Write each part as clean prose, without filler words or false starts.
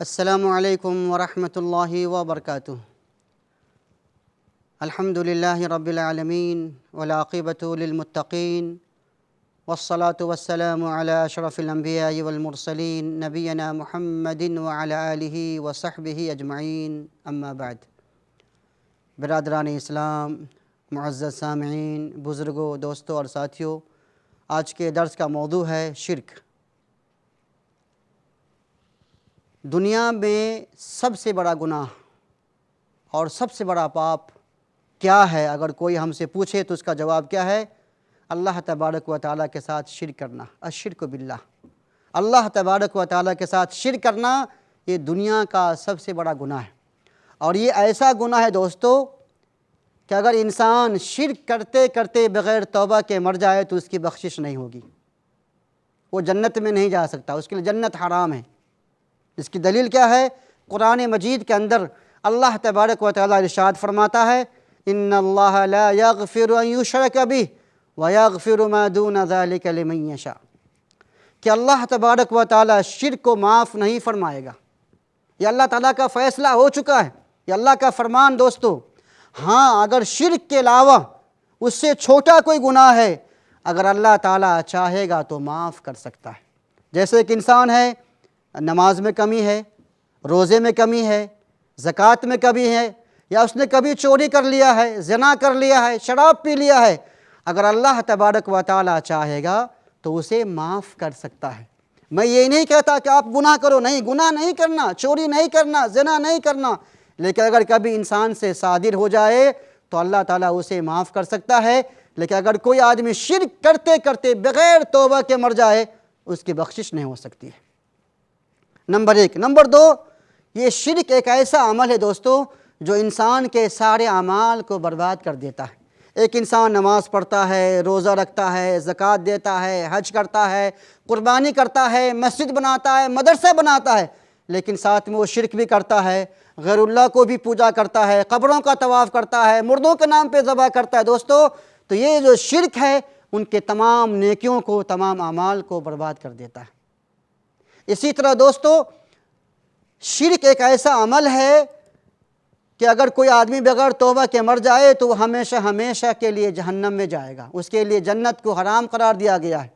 السلام علیکم ورحمۃ اللہ وبرکاتہ۔ الحمد للہ رب العالمین والعاقبۃ للمتقین والصلاة والسلام علی اشرف الانبیاء والمرسلین نبینا محمد وعلی آلہ وصحبہ اجمعین، اما بعد۔ برادران اسلام، معزز سامعین، بزرگوں، دوستوں اور ساتھیوں، آج کے درس کا موضوع ہے شرک۔ دنیا میں سب سے بڑا گناہ اور سب سے بڑا پاپ کیا ہے؟ اگر کوئی ہم سے پوچھے تو اس کا جواب کیا ہے؟ اللہ تبارک و تعالیٰ کے ساتھ شرک کرنا، الشرک باللہ۔ اللہ تبارک و تعالیٰ کے ساتھ شرک کرنا یہ دنیا کا سب سے بڑا گناہ ہے، اور یہ ایسا گناہ ہے دوستو کہ اگر انسان شرک کرتے کرتے بغیر توبہ کے مر جائے تو اس کی بخشش نہیں ہوگی، وہ جنت میں نہیں جا سکتا، اس کے لیے جنت حرام ہے۔ اس کی دلیل کیا ہے؟ قرآن مجید کے اندر اللہ تبارک و تعالیٰ ارشاد فرماتا ہے، ان اللہ لا یغفر ان یشرک بہ ویغفر ما دون ذلک لمن یشاء، کہ اللہ تبارک و تعالیٰ شرک کو معاف نہیں فرمائے گا۔ یہ اللہ تعالیٰ کا فیصلہ ہو چکا ہے، یہ اللہ کا فرمان دوستو۔ ہاں، اگر شرک کے علاوہ اس سے چھوٹا کوئی گناہ ہے، اگر اللہ تعالیٰ چاہے گا تو معاف کر سکتا ہے۔ جیسے ایک انسان ہے، نماز میں کمی ہے، روزے میں کمی ہے، زکوٰۃ میں کمی ہے، یا اس نے کبھی چوری کر لیا ہے، زنا کر لیا ہے، شراب پی لیا ہے، اگر اللہ تبارک و تعالیٰ چاہے گا تو اسے معاف کر سکتا ہے۔ میں یہ نہیں کہتا کہ آپ گناہ کرو، نہیں، گناہ نہیں کرنا، چوری نہیں کرنا، زنا نہیں کرنا، لیکن اگر کبھی انسان سے صادر ہو جائے تو اللہ تعالیٰ اسے معاف کر سکتا ہے۔ لیکن اگر کوئی آدمی شرک کرتے کرتے بغیر توبہ کے مر جائے، اس کی بخشش نہیں ہو سکتی ہے۔ نمبر ایک۔ نمبر دو، یہ شرک ایک ایسا عمل ہے دوستو جو انسان کے سارے اعمال کو برباد کر دیتا ہے۔ ایک انسان نماز پڑھتا ہے، روزہ رکھتا ہے، زکوٰۃ دیتا ہے، حج کرتا ہے، قربانی کرتا ہے، مسجد بناتا ہے، مدرسہ بناتا ہے، لیکن ساتھ میں وہ شرک بھی کرتا ہے، غیر اللہ کو بھی پوجا کرتا ہے، قبروں کا طواف کرتا ہے، مردوں کے نام پہ ذبح کرتا ہے دوستو، تو یہ جو شرک ہے ان کے تمام نیکیوں کو، تمام اعمال کو برباد کر دیتا ہے۔ اسی طرح دوستو، شرک ایک ایسا عمل ہے کہ اگر کوئی آدمی بغیر توبہ کے مر جائے تو وہ ہمیشہ ہمیشہ کے لیے جہنم میں جائے گا، اس کے لیے جنت کو حرام قرار دیا گیا ہے۔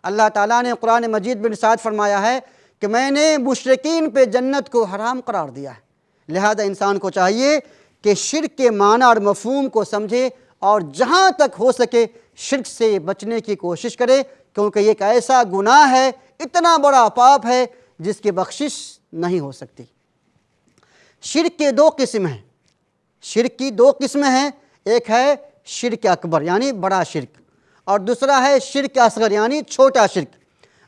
اللہ تعالیٰ نے قرآن مجید میں ارشاد فرمایا ہے کہ میں نے مشرکین پہ جنت کو حرام قرار دیا ہے۔ لہذا انسان کو چاہیے کہ شرک کے معنی اور مفہوم کو سمجھے اور جہاں تک ہو سکے شرک سے بچنے کی کوشش کرے، کیونکہ یہ ایک ایسا گناہ ہے، اتنا بڑا پاپ ہے جس کی بخشش نہیں ہو سکتی۔ شرک کے دو قسم ہیں، شرک کی دو قسمیں ہیں، ایک ہے شرک اکبر یعنی بڑا شرک، اور دوسرا ہے شرک اصغر یعنی چھوٹا شرک۔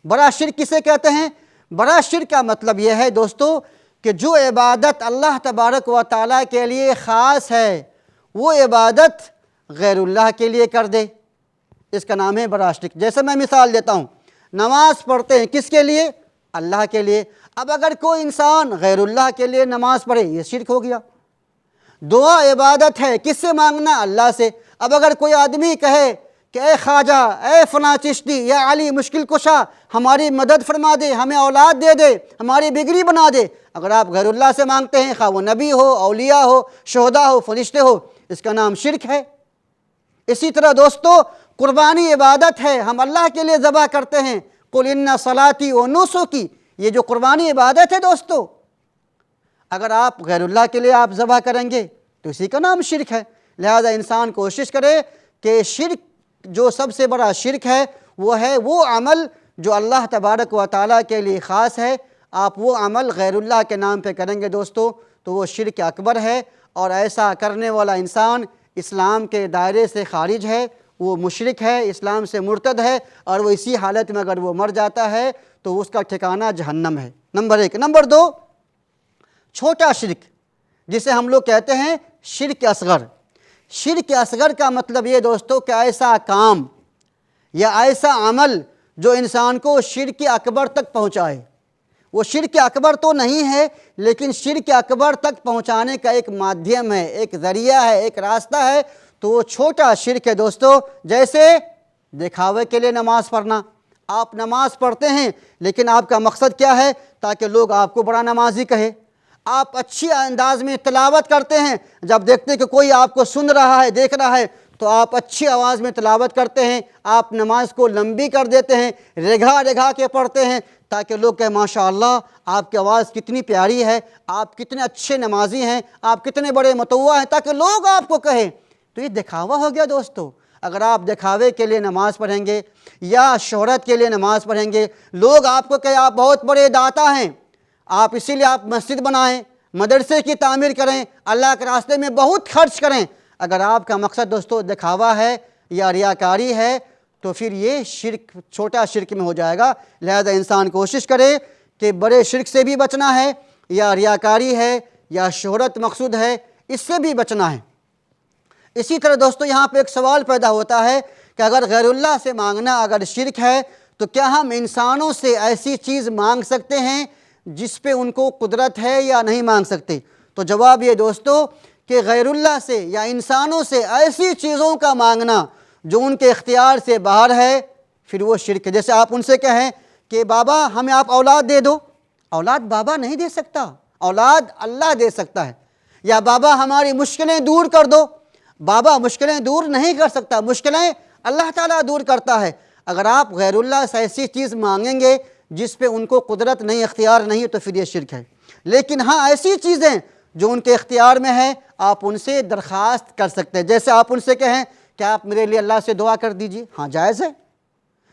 بڑا شرک کسے کہتے ہیں؟ بڑا شرک کا مطلب یہ ہے دوستو کہ جو عبادت اللہ تبارک و تعالیٰ کے لیے خاص ہے وہ عبادت غیر اللہ کے لیے کر دے، اس کا نام ہے بڑا شرک۔ جیسے میں مثال دیتا ہوں، نماز پڑھتے ہیں کس کے لیے؟ اللہ کے لیے۔ اب اگر کوئی انسان غیر اللہ کے لیے نماز پڑھے، یہ شرک ہو گیا۔ دعا عبادت ہے، کس سے مانگنا؟ اللہ سے۔ اب اگر کوئی آدمی کہے کہ اے خواجہ، اے فلاں چشتی، یا علی مشکل کشا، ہماری مدد فرما دے، ہمیں اولاد دے دے، ہماری بگڑی بنا دے، اگر آپ غیر اللہ سے مانگتے ہیں، خواہ وہ نبی ہو، اولیاء ہو، شہداء ہو، فرشتے ہو، اس کا نام شرک ہے۔ اسی طرح دوستو، قربانی عبادت ہے، ہم اللہ کے لیے ذبح کرتے ہیں، قل ان صلاتی و نسکی، یہ جو قربانی عبادت ہے دوستو، اگر آپ غیر اللہ کے لیے آپ ذبح کریں گے تو اسی کا نام شرک ہے۔ لہذا انسان کوشش کرے کہ شرک جو سب سے بڑا شرک ہے وہ ہے وہ عمل جو اللہ تبارک و تعالیٰ کے لیے خاص ہے، آپ وہ عمل غیر اللہ کے نام پہ کریں گے دوستو تو وہ شرک اکبر ہے، اور ایسا کرنے والا انسان اسلام کے دائرے سے خارج ہے، وہ مشرک ہے، اسلام سے مرتد ہے، اور وہ اسی حالت میں اگر وہ مر جاتا ہے تو اس کا ٹھکانہ جہنم ہے۔ نمبر ایک۔ نمبر دو، چھوٹا شرک جسے ہم لوگ کہتے ہیں شرک اصغر۔ شرک اصغر کا مطلب یہ دوستو کہ ایسا کام یا ایسا عمل جو انسان کو شرک اکبر تک پہنچائے۔ وہ شرک اکبر تو نہیں ہے، لیکن شرک اکبر تک پہنچانے کا ایک مادھیم ہے، ایک ذریعہ ہے، ایک راستہ ہے، تو وہ چھوٹا شرک ہے دوستو۔ جیسے دکھاوے کے لیے نماز پڑھنا، آپ نماز پڑھتے ہیں لیکن آپ کا مقصد کیا ہے؟ تاکہ لوگ آپ کو بڑا نمازی کہے۔ آپ اچھی انداز میں تلاوت کرتے ہیں، جب دیکھتے ہیں کہ کوئی آپ کو سن رہا ہے، دیکھ رہا ہے، تو آپ اچھی آواز میں تلاوت کرتے ہیں، آپ نماز کو لمبی کر دیتے ہیں، رگھا رگھا کے پڑھتے ہیں، تاکہ لوگ کہیں ماشاءاللہ آپ کی آواز کتنی پیاری ہے، آپ کتنے اچھے نمازی ہیں، آپ کتنے بڑے مطوع ہیں، تاکہ لوگ آپ کو کہیں۔ تو یہ دکھاوا ہو گیا دوستو۔ اگر آپ دکھاوے کے لیے نماز پڑھیں گے یا شہرت کے لیے نماز پڑھیں گے، لوگ آپ کو کہیں آپ بہت بڑے داتا ہیں، آپ اسی لیے آپ مسجد بنائیں، مدرسے کی تعمیر کریں، اللہ کے راستے میں بہت خرچ کریں۔ اگر آپ کا مقصد دوستو دکھاوا ہے یا ریاکاری ہے تو پھر یہ شرک چھوٹا شرک میں ہو جائے گا۔ لہذا انسان کوشش کرے کہ بڑے شرک سے بھی بچنا ہے، یا ریاکاری ہے یا شہرت مقصود ہے، اس سے بھی بچنا ہے۔ اسی طرح دوستو یہاں پہ ایک سوال پیدا ہوتا ہے کہ اگر غیر اللہ سے مانگنا اگر شرک ہے تو کیا ہم انسانوں سے ایسی چیز مانگ سکتے ہیں جس پہ ان کو قدرت ہے یا نہیں مانگ سکتے؟ تو جواب یہ دوستو کہ غیر اللہ سے یا انسانوں سے ایسی چیزوں کا مانگنا جو ان کے اختیار سے باہر ہے، پھر وہ شرک ہے۔ جیسے آپ ان سے کہیں کہ بابا ہمیں آپ اولاد دے دو، اولاد بابا نہیں دے سکتا، اولاد اللہ دے سکتا ہے۔ یا بابا ہماری مشکلیں دور کر دو، بابا مشکلیں دور نہیں کر سکتا، مشکلیں اللہ تعالیٰ دور کرتا ہے۔ اگر آپ غیر اللہ سے ایسی چیز مانگیں گے جس پہ ان کو قدرت نہیں، اختیار نہیں، تو پھر یہ شرک ہے۔ لیکن ہاں ایسی چیزیں جو ان کے اختیار میں ہیں آپ ان سے درخواست کر سکتے ہیں۔ جیسے آپ ان سے کہیں کہ آپ میرے لیے اللہ سے دعا کر دیجئے، ہاں جائز ہے۔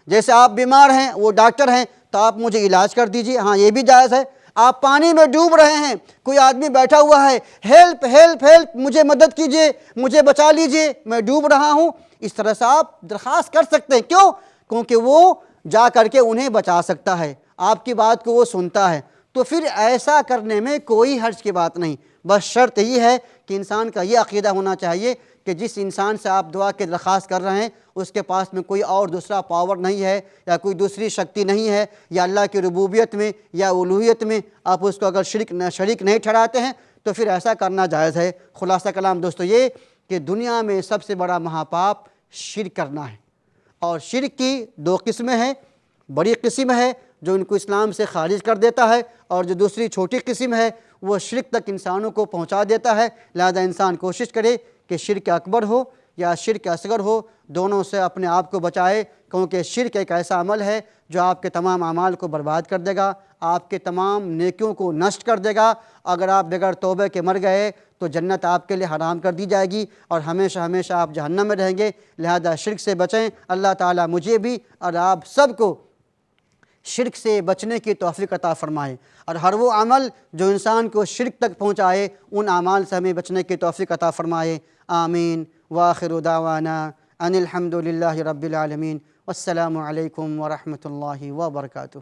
جیسے آپ بیمار ہیں، وہ ڈاکٹر ہیں، تو آپ مجھے علاج کر دیجئے، ہاں یہ بھی جائز ہے۔ آپ پانی میں ڈوب رہے ہیں، کوئی آدمی بیٹھا ہوا ہے، ہیلپ ہیلپ ہیلپ، مجھے مدد کیجئے، مجھے بچا لیجئے، میں ڈوب رہا ہوں، اس طرح سے آپ درخواست کر سکتے ہیں۔ کیوں؟ کیونکہ وہ جا کر کے انہیں بچا سکتا ہے، آپ کی بات کو وہ سنتا ہے۔ تو پھر ایسا کرنے میں کوئی حرج کی بات نہیں، بس شرط یہ ہے کہ انسان کا یہ عقیدہ ہونا چاہیے کہ جس انسان سے آپ دعا کی درخواست کر رہے ہیں اس کے پاس میں کوئی اور دوسرا پاور نہیں ہے یا کوئی دوسری شکتی نہیں ہے، یا اللہ کی ربوبیت میں یا الوہیت میں آپ اس کو اگر شریک نہیں ٹھہراتے ہیں تو پھر ایسا کرنا جائز ہے۔ خلاصہ کلام دوستو یہ کہ دنیا میں سب سے بڑا مہاپاپ شرک کرنا ہے، اور شرک کی دو قسمیں ہیں۔ بڑی قسم ہے جو ان کو اسلام سے خارج کر دیتا ہے، اور جو دوسری چھوٹی قسم ہے وہ شرک تک انسانوں کو پہنچا دیتا ہے۔ لہذا انسان کوشش کرے کہ شرک اکبر ہو یا شرک اصغر ہو، دونوں سے اپنے آپ کو بچائے، کیونکہ شرک ایک ایسا عمل ہے جو آپ کے تمام اعمال کو برباد کر دے گا، آپ کے تمام نیکیوں کو نشٹ کر دے گا۔ اگر آپ بغیر توبہ کے مر گئے تو جنت آپ کے لیے حرام کر دی جائے گی، اور ہمیشہ ہمیشہ آپ جہنم میں رہیں گے۔ لہذا شرک سے بچیں۔ اللہ تعالیٰ مجھے بھی اور آپ سب کو شرک سے بچنے کی توفیق عطا فرمائے، اور ہر وہ عمل جو انسان کو شرک تک پہنچائے ان اعمال سے ہمیں بچنے کی توفیق عطا فرمائے۔ آمین۔ وآخر دعوانا ان الحمد للہ رب العالمین، والسلام علیکم ورحمۃ اللہ وبرکاتہ۔